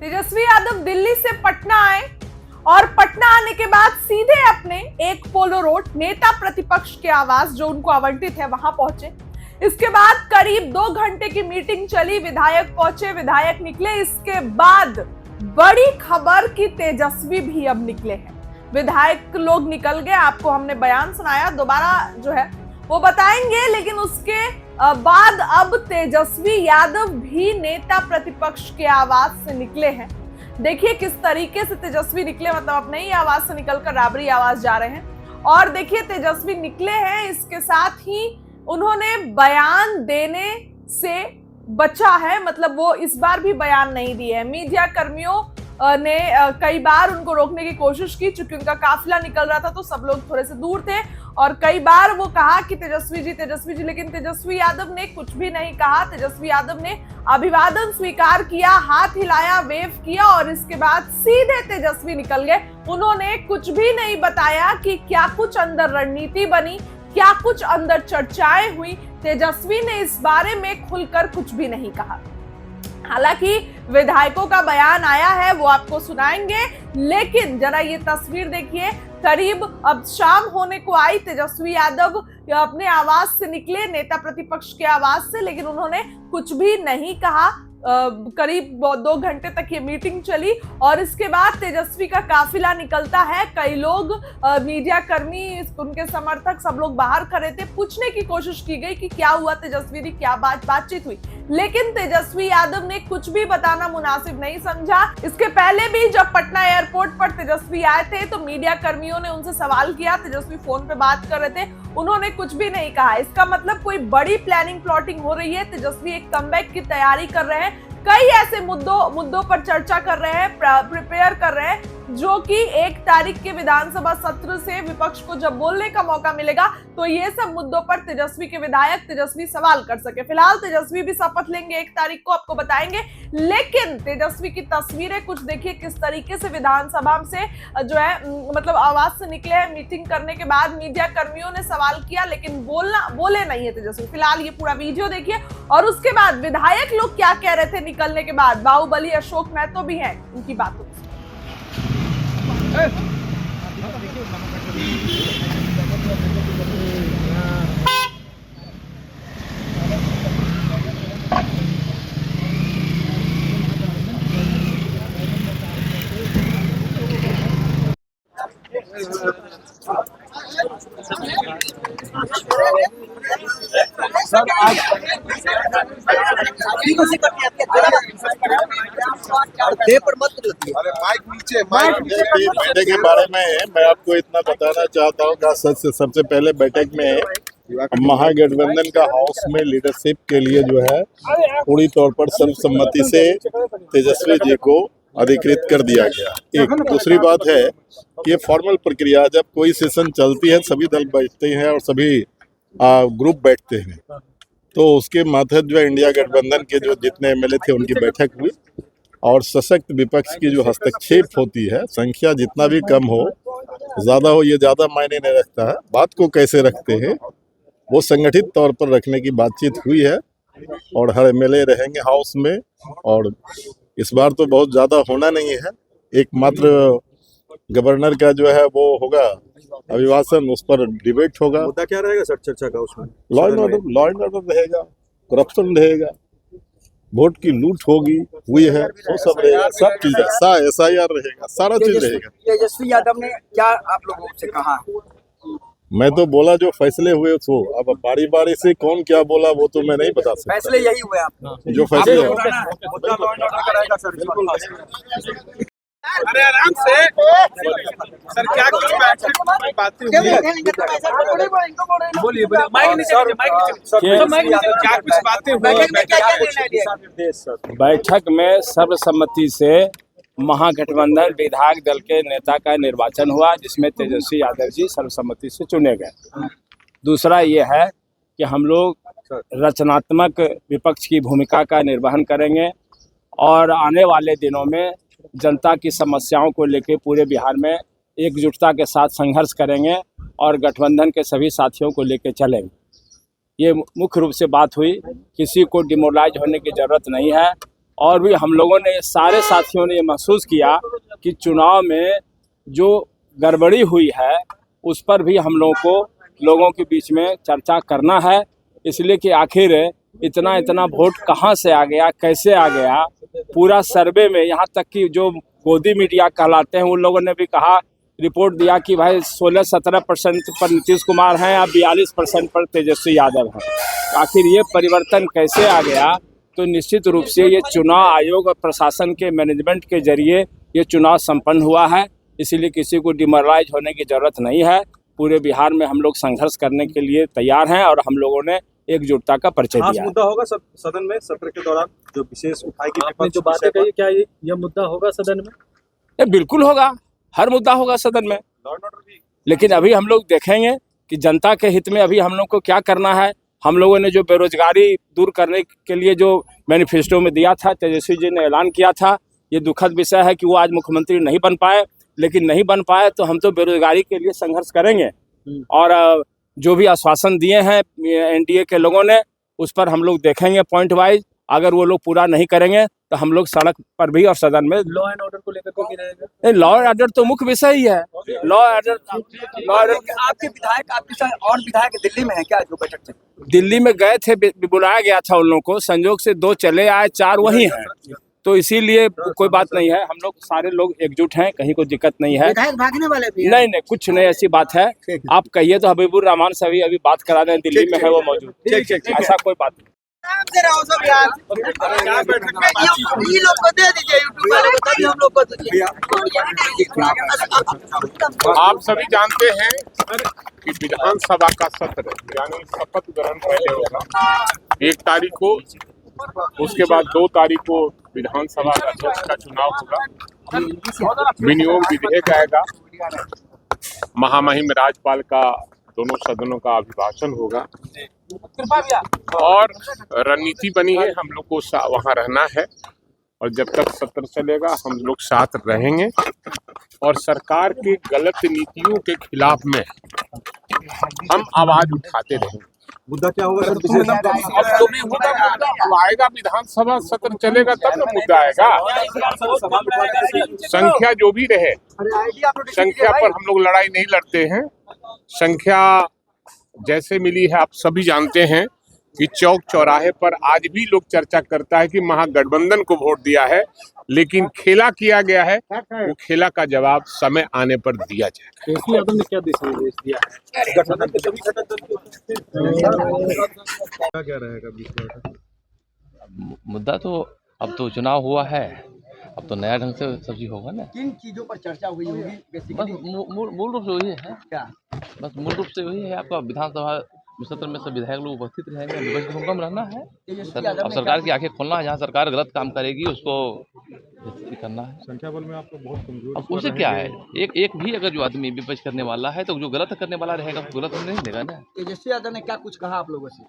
तेजस्वी यादव दिल्ली से पटना आए और पटना आने के बाद सीधे अपने एक पोलो रोड नेता प्रतिपक्ष के आवास जो उनको आवंटित है वहां पहुंचे। इसके बाद करीब 2 घंटे की मीटिंग चली, विधायक पहुंचे, विधायक निकले। इसके बाद बड़ी खबर कि तेजस्वी भी अब निकले हैं। विधायक लोग निकल गए, आपको हमने बयान सुनाया, दोबारा जो है वो बताएंगे, लेकिन उसके बाद अब तेजस्वी यादव भी नेता प्रतिपक्ष के आवास से निकले हैं। देखिए किस तरीके से तेजस्वी निकले, मतलब अपने ही आवास से निकलकर राबड़ी आवास जा रहे हैं। और देखिए तेजस्वी निकले हैं, इसके साथ ही उन्होंने बयान देने से बचा है, मतलब वो इस बार भी बयान नहीं दिए हैं। मीडिया कर्मियों ने कई बार उनको रोकने की कोशिश की, चूंकि उनका काफिला निकल रहा था तो सब लोग थोड़े से दूर थे और कई बार वो कहा कि तेजस्वी जी, लेकिन तेजस्वी यादव ने कुछ भी नहीं कहा। तेजस्वी यादव ने अभिवादन स्वीकार किया, हाथ हिलाया, वेव किया और इसके बाद सीधे तेजस्वी निकल गए। उन्होंने कुछ भी नहीं बताया कि क्या कुछ अंदर रणनीति बनी, क्या कुछ अंदर चर्चाएं हुई। तेजस्वी ने इस बारे में खुलकर कुछ भी नहीं कहा। हालांकि विधायकों का बयान आया है, वो आपको सुनाएंगे, लेकिन जरा ये तस्वीर देखिए। करीब अब शाम होने को आई, तेजस्वी यादव अपने आवास से निकले, नेता प्रतिपक्ष के आवास से, लेकिन उन्होंने कुछ भी नहीं कहा। करीब 2 घंटे तक ये मीटिंग चली और इसके बाद तेजस्वी का काफिला निकलता है। कई लोग, मीडिया कर्मी, उनके समर्थक, सब लोग बाहर खड़े थे। पूछने की कोशिश की गई कि क्या हुआ तेजस्वी ने, क्या बातचीत हुई, लेकिन तेजस्वी यादव ने कुछ भी बताना मुनासिब नहीं समझा। इसके पहले भी जब पटना एयरपोर्ट पर तेजस्वी आए थे तो मीडिया कर्मियों ने उनसे सवाल किया, तेजस्वी फोन पे बात कर रहे थे, उन्होंने कुछ भी नहीं कहा। इसका मतलब कोई बड़ी प्लानिंग प्लॉटिंग हो रही है। तेजस्वी एक कमबैक की तैयारी कर रहे हैं, कई ऐसे मुद्दों पर चर्चा कर रहे हैं, प्रिपेयर कर रहे हैं, जो कि 1 तारीख के विधानसभा सत्र से विपक्ष को जब बोलने का मौका मिलेगा तो ये सब मुद्दों पर तेजस्वी के विधायक, तेजस्वी सवाल कर सके। फिलहाल तेजस्वी भी शपथ लेंगे 1 तारीख को, आपको बताएंगे, लेकिन तेजस्वी की तस्वीरें कुछ देखिए किस तरीके से विधानसभा से जो है मतलब आवाज से निकले हैं। मीटिंग करने के बाद मीडिया कर्मियों ने सवाल किया, लेकिन बोले नहीं है तेजस्वी। फिलहाल ये पूरा वीडियो देखिए और उसके बाद विधायक लोग क्या कह रहे थे निकलने के बाद। बाहुबली अशोक महतो भी हैं, उनकी बातों से। सर आज अरे माइक नीचे, बैठक के बारे में मैं आपको इतना बताना चाहता हूँ कि सबसे पहले बैठक में महागठबंधन का हाउस में लीडरशिप के लिए जो है पूरी तौर पर सर्वसम्मति से तेजस्वी जी को अधिकृत कर दिया गया। एक दूसरी बात है कि फॉर्मल प्रक्रिया, जब कोई सेशन चलती है सभी दल बैठते हैं और सभी ग्रुप बैठते हैं, तो उसके मातहत जो है इंडिया गठबंधन के जो जितने एमएलए थे उनकी बैठक हुई और सशक्त विपक्ष की जो हस्तक्षेप होती है, संख्या जितना भी कम हो, ज़्यादा हो, ये ज़्यादा मायने नहीं रखता है। बात को कैसे रखते हैं वो संगठित तौर पर रखने की बातचीत हुई है और हर एमएलए रहेंगे हाउस में। और इस बार तो बहुत ज़्यादा होना नहीं है, एकमात्र गवर्नर का जो है वो होगा अभिभाषण, उस पर डिबेट होगा। मुद्दा क्या रहेगा सर चर्चा का उसमें? लॉ एंड ऑर्डर रहेगा, करप्शन रहेगा, वोट की लूट हुई है, वो सब रहेगा, सब चीज SIR रहेगा, सारा चीज रहेगा। तेजस्वी यादव ने क्या आप लोगों से कहा? मैं तो बोला जो फैसले हुए सो, अब बारी बारी से कौन क्या बोला वो तो मैं नहीं बता सकता। फैसले यही हुए आप जो फैसले मुद्दा लॉ एंड ऑर्डर का रहेगा सर। अरे आराम से सर, क्या कुछ बातें बोलिए माइक नीचे, क्या कुछ बातें हुई बैठक में सर्वसम्मति से महागठबंधन विधायक दल के नेता का निर्वाचन हुआ, जिसमें तेजस्वी यादव जी सर्वसम्मति से चुने गए। दूसरा ये है कि हम लोग रचनात्मक विपक्ष की भूमिका का निर्वहन करेंगे और आने वाले दिनों में जनता की समस्याओं को लेकर पूरे बिहार में एकजुटता के साथ संघर्ष करेंगे और गठबंधन के सभी साथियों को लेकर चलेंगे। ये मुख्य रूप से बात हुई, किसी को डिमोरलाइज होने की ज़रूरत नहीं है और भी हम लोगों ने, सारे साथियों ने ये महसूस किया कि चुनाव में जो गड़बड़ी हुई है उस पर भी हम लोगों को लोगों के बीच में चर्चा करना है। इसलिए कि आखिर इतना वोट कहाँ से आ गया, कैसे आ गया। पूरा सर्वे में यहाँ तक कि जो गोदी मीडिया कहलाते हैं उन लोगों ने भी कहा, रिपोर्ट दिया कि भाई 16-17% पर नीतीश कुमार हैं या 42% पर तेजस्वी यादव हैं। आखिर ये परिवर्तन कैसे आ गया? तो निश्चित रूप से ये चुनाव आयोग और प्रशासन के मैनेजमेंट के जरिए ये चुनाव संपन्न हुआ है। इसीलिए किसी को डिमोरलाइज होने की जरूरत नहीं है। पूरे बिहार में हम लोग संघर्ष करने के लिए तैयार हैं और हम लोगों ने एकजुटता का परिचय दिया। मुद्दा होगा सदन में सत्र के दौरान जो विशेष उठाएगी आपने जो बातें कही, क्या यह मुद्दा होगा सदन में? बिल्कुल होगा, हर मुद्दा होगा सदन में। लेकिन अभी हम लोग देखेंगे कि जनता के हित में अभी हम लोग को क्या करना है। हम लोगों ने जो बेरोजगारी दूर करने के लिए जो मैनिफेस्टो में दिया था, तेजस्वी जी ने ऐलान किया था, ये दुखद विषय है कि वो आज मुख्यमंत्री नहीं बन पाए। लेकिन नहीं बन पाए तो हम तो बेरोजगारी के लिए संघर्ष करेंगे और जो भी आश्वासन दिए हैं एनडीए के लोगों ने उस पर हम लोग देखेंगे पॉइंट वाइज। अगर वो लोग पूरा नहीं करेंगे तो हम लोग सड़क पर भी और सदन में। लॉ एंड ऑर्डर को लेकर के रहेगा? लॉ एंड ऑर्डर तो मुख्य विषय ही है। लॉ ऑर्डर आपके विधायक, आपके साथ और विधायक दिल्ली में है क्या जो बैठक थी? दिल्ली में गए थे, बुलाया गया था उन लोगों को, संजोग से 2 चले आए, 4 वही हैं। तो इसीलिए कोई बात नहीं है, हम लोग सारे लोग एकजुट हैं, कहीं कोई दिक्कत नहीं है। विधायक भागने वाले भी नहीं, कुछ नहीं, ऐसी बात है। आप कहिए तो हबीबुर रहमान से अभी बात करा दें, दिल्ली में है वो मौजूद। ऐसा कोई बात नहीं। ये लोग को दे दीजिए, यूट्यूब वाले को, तभी हम लोग को दीजिए। आप सभी जानते हैं कि विधानसभा का सत्र यानी शपथ ग्रहण पहले होगा 1 तारीख को, उसके बाद 2 तारीख को विधानसभा अध्यक्ष का चुनाव होगा, विनियोग विधेयक आएगा, महामहिम राज्यपाल का दोनों सदनों का अभिभाषण होगा और रणनीति बनी है हम लोग को वहां रहना है और जब तक सत्र चलेगा हम लोग साथ रहेंगे और सरकार की गलत नीतियों के खिलाफ में हम आवाज उठाते रहेंगे। मुद्दा क्या होगा? अब आएगा, विधानसभा सत्र चलेगा तब ना मुद्दा आएगा। संख्या जो भी रहे, संख्या पर हम लोग लड़ाई नहीं लड़ते हैं। संख्या जैसे मिली है आप सभी जानते हैं कि चौक चौराहे पर आज भी लोग चर्चा करता है कि महागठबंधन को वोट दिया है, लेकिन खेला किया गया है, वो खेला का जवाब समय आने पर दिया जाएगा। तेजस्वी यादव ने क्या निर्देश दिया है? क्या रहेगा? मुद्दा तो अब तो चुनाव हुआ है, अब तो नया ढंग से सब चीज होगा ना। किन चीजों पर चर्चा हुई होगी? बस मूल रूप से वही है क्या? बस मूल रूप से वही है, आपका विधानसभा सत्र में सब विधायक लोग उपस्थित रहेंगे, विपक्ष को कम रहना है। अब सरकार की आंखें खोलना है, जहाँ सरकार गलत काम करेगी उसको करना है। संख्या बल में आपको बहुत कमजोर। अब उसे क्या है, एक भी अगर जो आदमी विपक्ष करने वाला है तो जो गलत करने वाला रहेगा वो गलत नहीं देगा ना। तेजस्वी यादव ने क्या कुछ कहा आप लोगों से?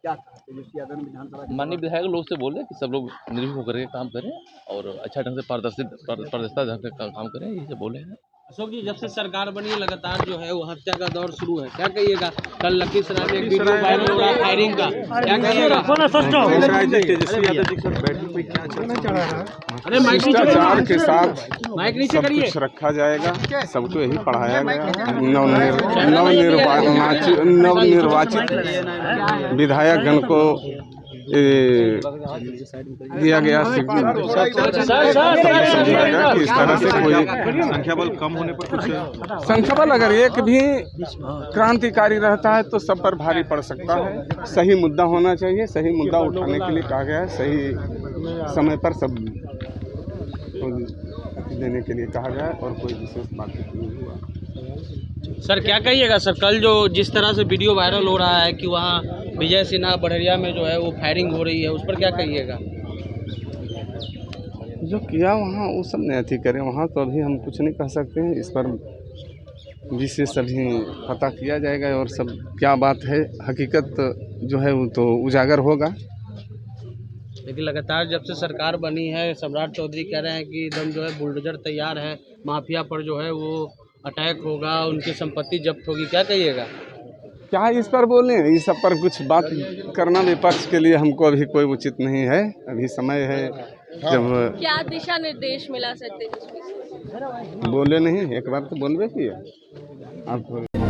क्या कहा तेजस्वी यादव ने विधानसभा? माननीय विधायक लोग से बोले कि सब लोग निर्भीक होकर के काम करें और अच्छा ढंग से पारदर्शिता ढंग से काम करें, ये सब बोले हैं। अशोक जी, जब से सरकार बनी है लगातार जो है वो हत्या का दौर शुरू है, क्या कहिएगा? कल लखीसराय में एक वीडियो वायरल हो रहा है फायरिंग का, क्या कहिएगा? तेजस्वी यादव जी सर बैठक में क्या चर्चा? अरे माइक भ्रष्टाचार के साथ माइक नीचे सब करिए। कुछ रखा जाएगा, सबको यही पढ़ाया गया। नवनिर्वाचित विधायकगण को दिया गया कि इस तरह से कोई संख्या बल कम होने पर कुछ संख्या बल अगर एक भी क्रांतिकारी रहता है तो सब पर भारी पड़ सकता है। सही मुद्दा होना चाहिए, सही मुद्दा उठाने के लिए कहा गया है, सही समय पर सब देने के लिए कहा गया है और कोई विशेष बातचीत नहीं हुआ। सर क्या कहिएगा सर, कल जो जिस तरह से वीडियो वायरल हो रहा है कि वहाँ विजय सिन्हा बढ़िया में जो है वो फायरिंग हो रही है, उस पर क्या कहिएगा? जो किया वहाँ वो सब नहीं अथी करें, वहाँ तो अभी हम कुछ नहीं कह सकते हैं। इस पर विशेष अभी पता किया जाएगा और सब क्या बात है, हकीकत जो है वो तो उजागर होगा। लेकिन लगातार जब से सरकार बनी है, सम्राट चौधरी कह रहे हैं कि एकदम जो है बुलडोजर तैयार है, माफिया पर जो है वो अटैक होगा, उनकी संपत्ति जब्त होगी, क्या कहिएगा? क्या इस पर बोलें, इस सब पर कुछ बात करना विपक्ष के लिए हमको अभी कोई उचित नहीं है। अभी समय है जब क्या दिशा निर्देश मिला सर तेजस्वी से? बोले नहीं, एक बार तो बोलबे किया आप